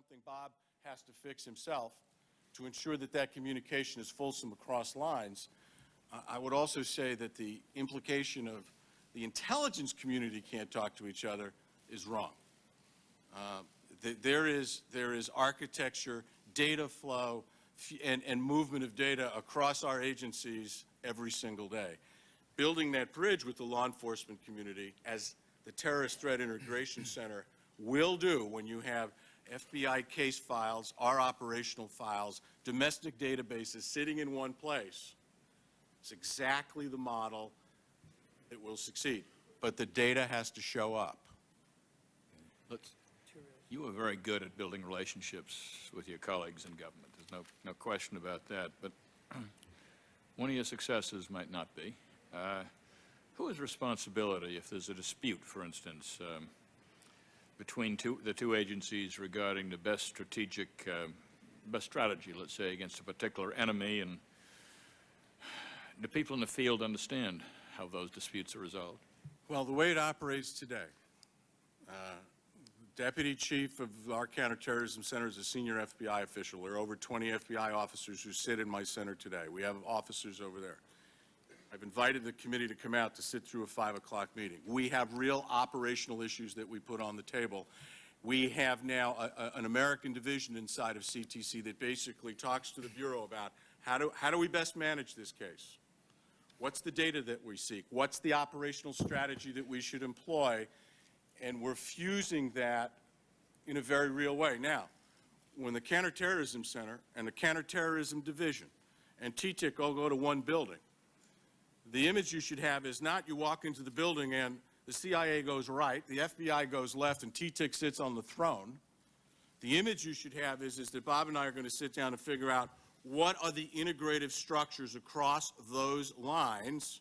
something Bob has to fix himself to ensure that that communication is fulsome across lines. I would also say that the implication of the intelligence community can't talk to each other is wrong. There is architecture, data flow, and movement of data across our agencies every single day. Building that bridge with the law enforcement community, as the Terrorist Threat Integration Center will do when you have FBI case files, our operational files, domestic databases sitting in one place, it's exactly the model that will succeed. But the data has to show up. You are very good at building relationships with your colleagues in government. There's no question about that. But one of your successes might not be. Who has responsibility if there's a dispute, for instance, between the two agencies regarding the best strategy, let's say, against a particular enemy, and do people in the field understand how those disputes are resolved? Well, the way it operates today, Deputy Chief of our Counterterrorism Center is a senior FBI official. There are over 20 FBI officers who sit in my center today. We have officers over there. I've invited the committee to come out to sit through a 5 o'clock meeting. We have real operational issues that we put on the table. We have now an American division inside of CTC that basically talks to the Bureau about how do we best manage this case? What's the data that we seek? What's the operational strategy that we should employ? And we're fusing that in a very real way. Now, when the Counterterrorism Center and the Counterterrorism Division and TTIC all go to one building, the image you should have is not you walk into the building and the CIA goes right, the FBI goes left, and TTIC sits on the throne. The image you should have is that Bob and I are going to sit down and figure out what are the integrative structures across those lines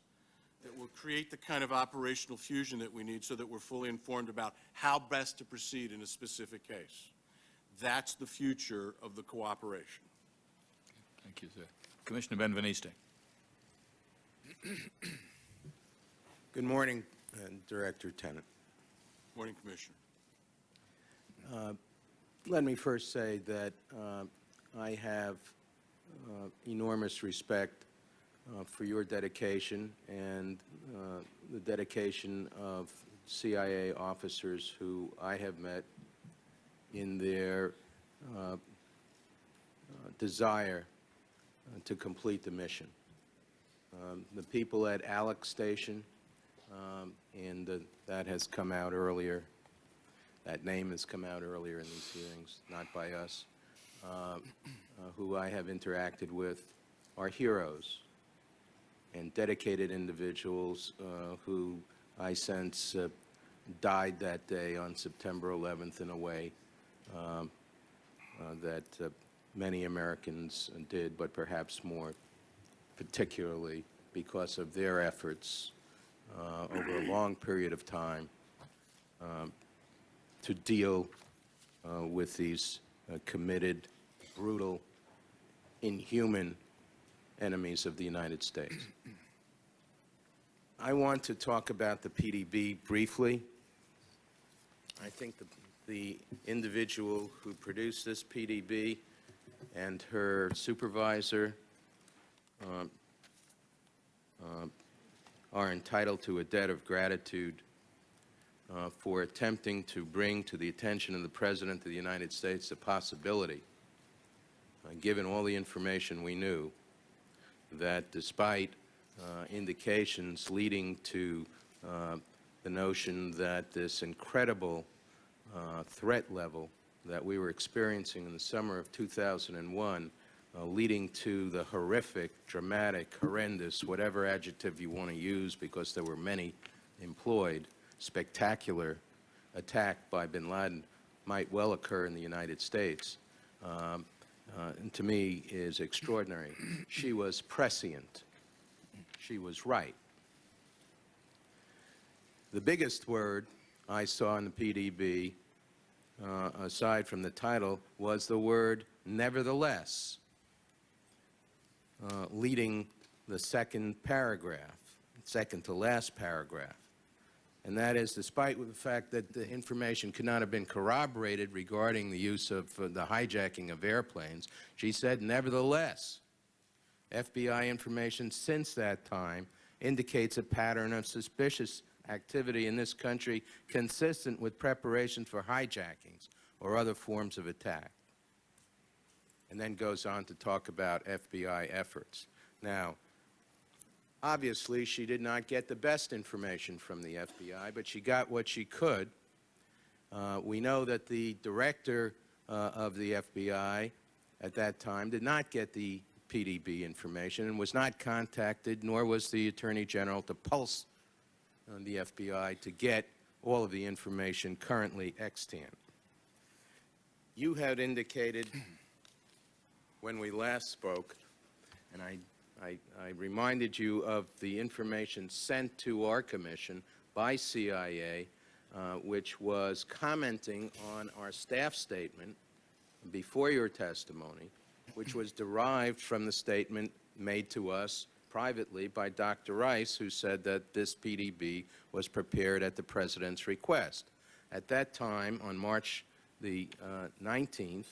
that will create the kind of operational fusion that we need so that we're fully informed about how best to proceed in a specific case. That's the future of the cooperation. Thank you, sir. Commissioner Ben-Veniste. Good morning, Director Tenet. Morning, Commissioner. Let me first say that I have enormous respect for your dedication and the dedication of CIA officers who I have met in their desire to complete the mission. The people at Alex Station, and that has come out earlier, that name has come out earlier in these hearings, not by us, who I have interacted with, are heroes and dedicated individuals who I sense died that day on September 11th in a way that many Americans did, but perhaps more particularly because of their efforts over a long period of time to deal with these committed, brutal, inhuman enemies of the United States. I want to talk about the PDB briefly. I think the individual who produced this PDB and her supervisor are entitled to a debt of gratitude for attempting to bring to the attention of the President of the United States the possibility, given all the information we knew, that despite indications leading to the notion that this incredible threat level that we were experiencing in the summer of 2001, leading to the horrific, dramatic, horrendous, whatever adjective you want to use, because there were many employed, spectacular attack by bin Laden might well occur in the United States, and to me is extraordinary. She was prescient. She was right. The biggest word I saw in the PDB, aside from the title, was the word nevertheless, leading the second paragraph, second to last paragraph. and that is, despite the fact that the information could not have been corroborated regarding the use of the hijacking of airplanes, she said, nevertheless, FBI information since that time indicates a pattern of suspicious activity in this country consistent with preparations for hijackings or other forms of attack. And then goes on to talk about FBI efforts. Now, obviously, she did not get the best information from the FBI, but she got what she could. We know that the director of the FBI at that time did not get the PDB information and was not contacted, nor was the Attorney General to pulse on the FBI to get all of the information currently extant. You had indicated when we last spoke, and I reminded you of the information sent to our commission by CIA, which was commenting on our staff statement before your testimony, which was derived from the statement made to us privately by Dr. Rice, who said that this PDB was prepared at the President's request. At that time, on March the 19th,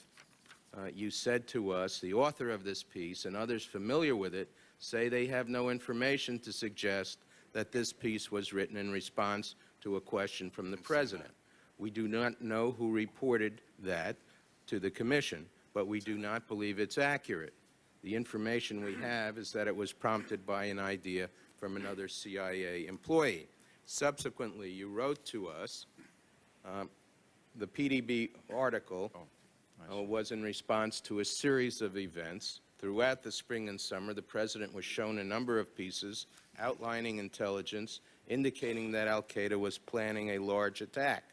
you said to us, the author of this piece and others familiar with it say they have no information to suggest that this piece was written in response to a question from the President. We do not know who reported that to the Commission, but we do not believe it's accurate. The information we have is that it was prompted by an idea from another CIA employee. Subsequently, you wrote to us, the PDB article was in response to a series of events. Throughout the spring and summer, the President was shown a number of pieces outlining intelligence, indicating that al-Qaeda was planning a large attack.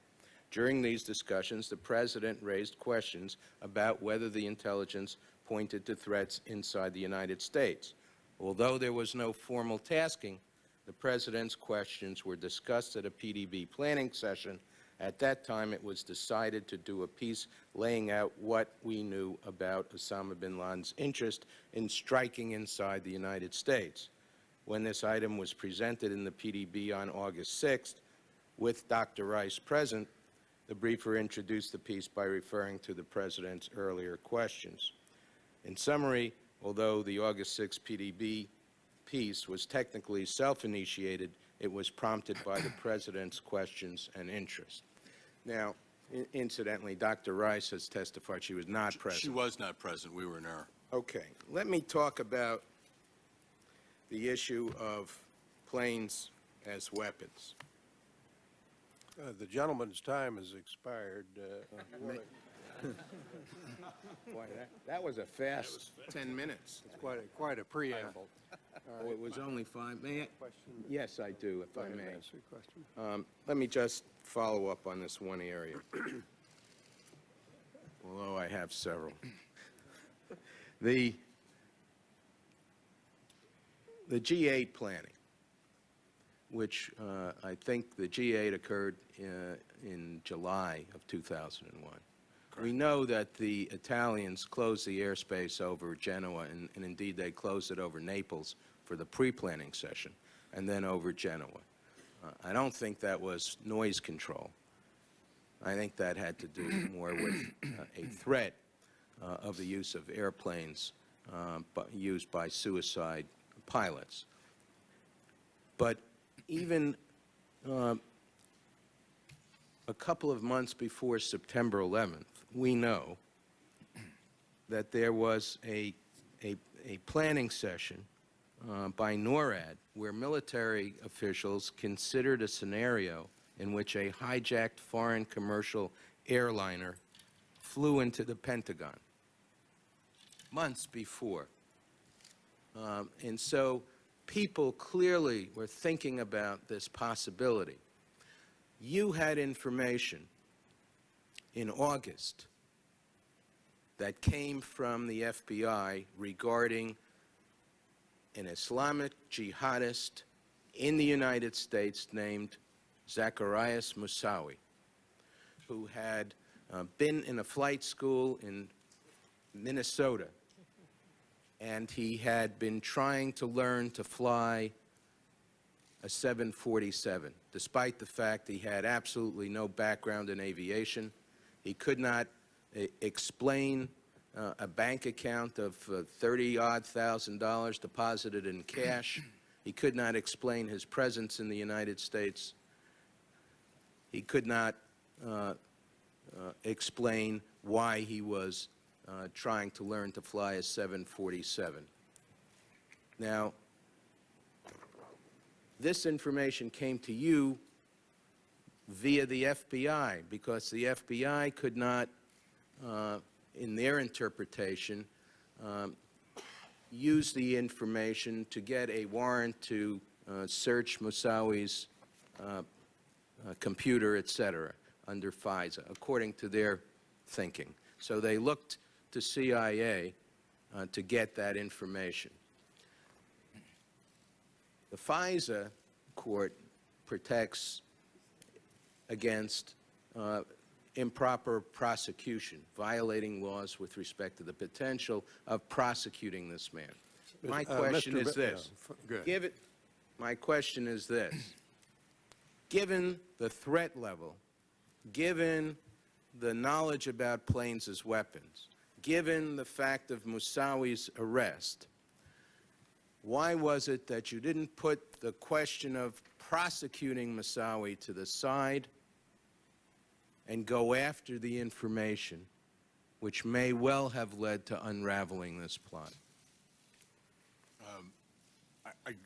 During these discussions, the President raised questions about whether the intelligence pointed to threats inside the United States. Although there was no formal tasking, the President's questions were discussed at a PDB planning session. At that time, it was decided to do a piece laying out what we knew about Osama bin Laden's interest in striking inside the United States. When this item was presented in the PDB on August 6th, with Dr. Rice present, the briefer introduced the piece by referring to the President's earlier questions. In summary, although the August 6 PDB piece was technically self-initiated, it was prompted by the President's questions and interest. Now, incidentally, Dr. Rice has testified she was not present. She was not present. We were in error. Okay. Let me talk about the issue of planes as weapons. The gentleman's time has expired. Boy, that was a fast 10 minutes. It's quite a preamble. Oh, it was only 5. May I? Yes, I do, if I may. Ask you a question. Let me just follow up on this one area, although I have several. The G8 planning, which I think the G8 occurred in July of 2001. We know that the Italians closed the airspace over Genoa, and indeed they closed it over Naples for the pre-planning session, and then over Genoa. I don't think that was noise control. I think that had to do more with a threat of the use of airplanes used by suicide pilots. But even a couple of months before September 11th, we know that there was a planning session by NORAD where military officials considered a scenario in which a hijacked foreign commercial airliner flew into the Pentagon months before. And so people clearly were thinking about this possibility. You had information in August that came from the FBI regarding an Islamic jihadist in the United States named Zacarias Moussaoui, who had been in a flight school in Minnesota, and he had been trying to learn to fly a 747, despite the fact he had absolutely no background in aviation. He could not explain a bank account of $30-odd thousand deposited in cash. He could not explain his presence in the United States. He could not explain why he was trying to learn to fly a 747. Now, this information came to you via the FBI because the FBI could not, in their interpretation, use the information to get a warrant to search Moussawi's computer, etc., under FISA, according to their thinking. So they looked to CIA to get that information. The FISA court protects against improper prosecution, violating laws with respect to the potential of prosecuting this man. My question is this. My question is this. Given the threat level, given the knowledge about planes as weapons, given the fact of Moussawi's arrest, why was it that you didn't put the question of prosecuting Moussawi to the side and go after the information which may well have led to unraveling this plot?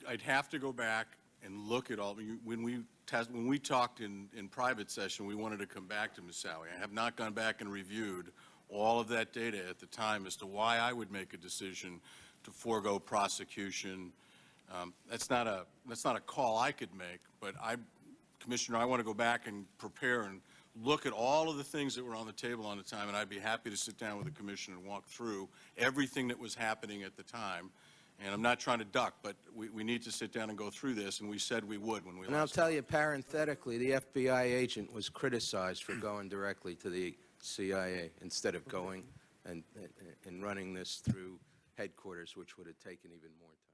I'd have to go back and look at all. When we talked in private session, we wanted to come back to Moussawi. I have not gone back and reviewed all of that data at the time as to why I would make a decision to forego prosecution. That's not a call I could make, but Commissioner, I want to go back and prepare and look at all of the things that were on the table on the time, and I'd be happy to sit down with the Commission and walk through everything that was happening at the time. And I'm not trying to duck, but we need to sit down and go through this, and we said we would when we And I'll tell you, parenthetically, the FBI agent was criticized for going directly to the CIA instead of going and running this through headquarters, which would have taken even more time.